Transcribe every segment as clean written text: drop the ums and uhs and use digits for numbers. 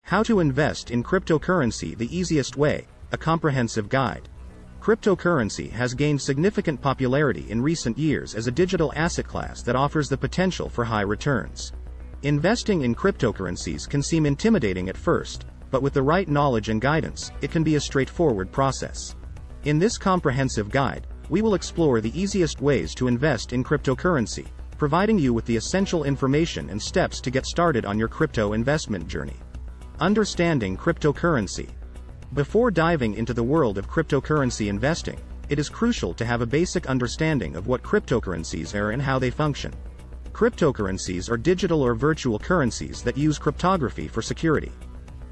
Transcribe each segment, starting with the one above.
How to invest in cryptocurrency the easiest way, a comprehensive guide. Cryptocurrency has gained significant popularity in recent years as a digital asset class that offers the potential for high returns. Investing in cryptocurrencies can seem intimidating at first, but with the right knowledge and guidance, it can be a straightforward process. In this comprehensive guide, we will explore the easiest ways to invest in cryptocurrency, providing you with the essential information and steps to get started on your crypto investment journey. Understanding cryptocurrency. Before diving into the world of cryptocurrency investing, it is crucial to have a basic understanding of what cryptocurrencies are and how they function. Cryptocurrencies are digital or virtual currencies that use cryptography for security.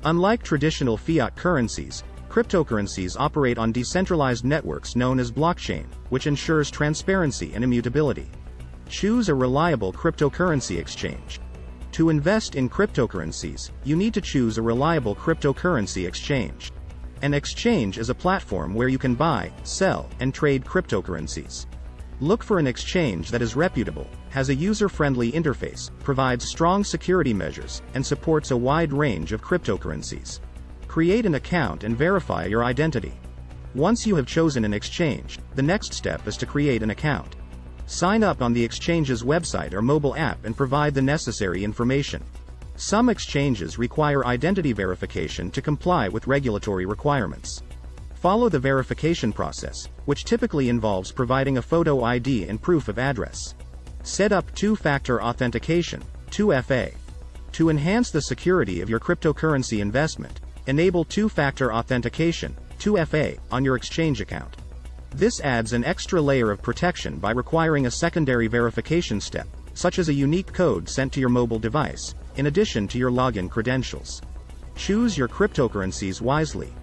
Unlike traditional fiat currencies, cryptocurrencies operate on decentralized networks known as blockchain, which ensures transparency and immutability. Choose a reliable cryptocurrency exchange. To invest in cryptocurrencies, you need to choose a reliable cryptocurrency exchange. An exchange is a platform where you can buy, sell, and trade cryptocurrencies. Look for an exchange that is reputable, has a user-friendly interface, provides strong security measures, and supports a wide range of cryptocurrencies. Create an account and verify your identity. Once you have chosen an exchange, the next step is to create an account. Sign up on the exchange's website or mobile app and provide the necessary information. Some exchanges require identity verification to comply with regulatory requirements. Follow the verification process, which typically involves providing a photo ID and proof of address. Set up two-factor authentication, 2FA. To enhance the security of your cryptocurrency investment, enable two-factor authentication, 2FA, on your exchange account. This adds an extra layer of protection by requiring a secondary verification step, such as a unique code sent to your mobile device, in addition to your login credentials. Choose your cryptocurrencies wisely.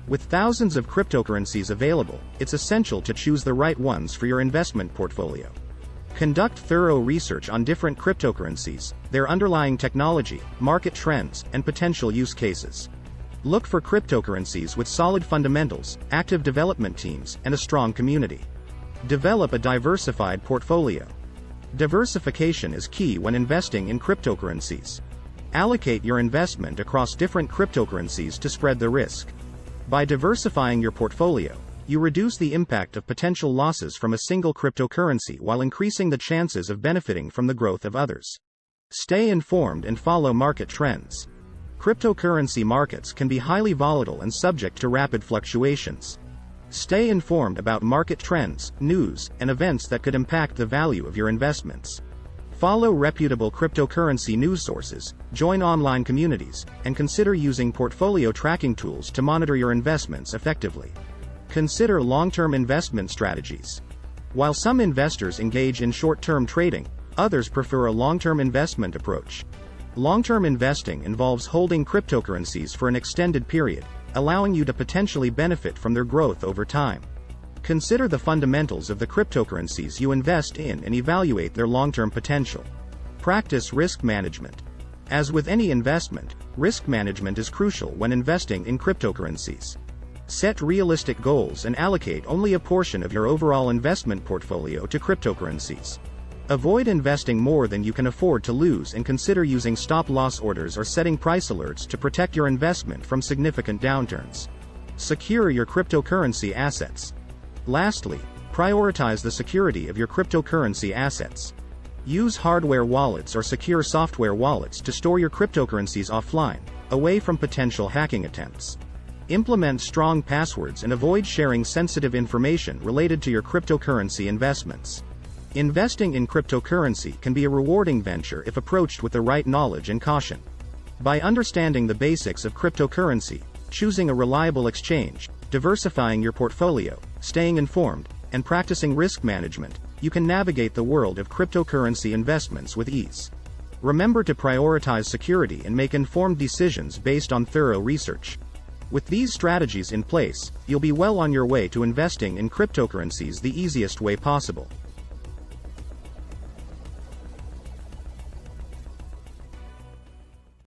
With thousands of cryptocurrencies available, it's essential to choose the right ones for your investment portfolio. Conduct thorough research on different cryptocurrencies, their underlying technology, market trends, and potential use cases. Look for cryptocurrencies with solid fundamentals, active development teams, and a strong community. Develop a diversified portfolio. Diversification is key when investing in cryptocurrencies. Allocate your investment across different cryptocurrencies to spread the risk. By diversifying your portfolio, you reduce the impact of potential losses from a single cryptocurrency while increasing the chances of benefiting from the growth of others. Stay informed and follow market trends. Cryptocurrency markets can be highly volatile and subject to rapid fluctuations. Stay informed about market trends, news, and events that could impact the value of your investments. Follow reputable cryptocurrency news sources, join online communities, and consider using portfolio tracking tools to monitor your investments effectively. Consider long-term investment strategies. While some investors engage in short-term trading, others prefer a long-term investment approach. Long-term investing involves holding cryptocurrencies for an extended period, allowing you to potentially benefit from their growth over time. Consider the fundamentals of the cryptocurrencies you invest in and evaluate their long-term potential. Practice risk management. As with any investment, risk management is crucial when investing in cryptocurrencies. Set realistic goals and allocate only a portion of your overall investment portfolio to cryptocurrencies. Avoid investing more than you can afford to lose and consider using stop-loss orders or setting price alerts to protect your investment from significant downturns. Secure your cryptocurrency assets. Lastly, prioritize the security of your cryptocurrency assets. Use hardware wallets or secure software wallets to store your cryptocurrencies offline, away from potential hacking attempts. Implement strong passwords and avoid sharing sensitive information related to your cryptocurrency investments. Investing in cryptocurrency can be a rewarding venture if approached with the right knowledge and caution. By understanding the basics of cryptocurrency, choosing a reliable exchange, diversifying your portfolio, staying informed, and practicing risk management, you can navigate the world of cryptocurrency investments with ease. Remember to prioritize security and make informed decisions based on thorough research. With these strategies in place, you'll be well on your way to investing in cryptocurrencies the easiest way possible.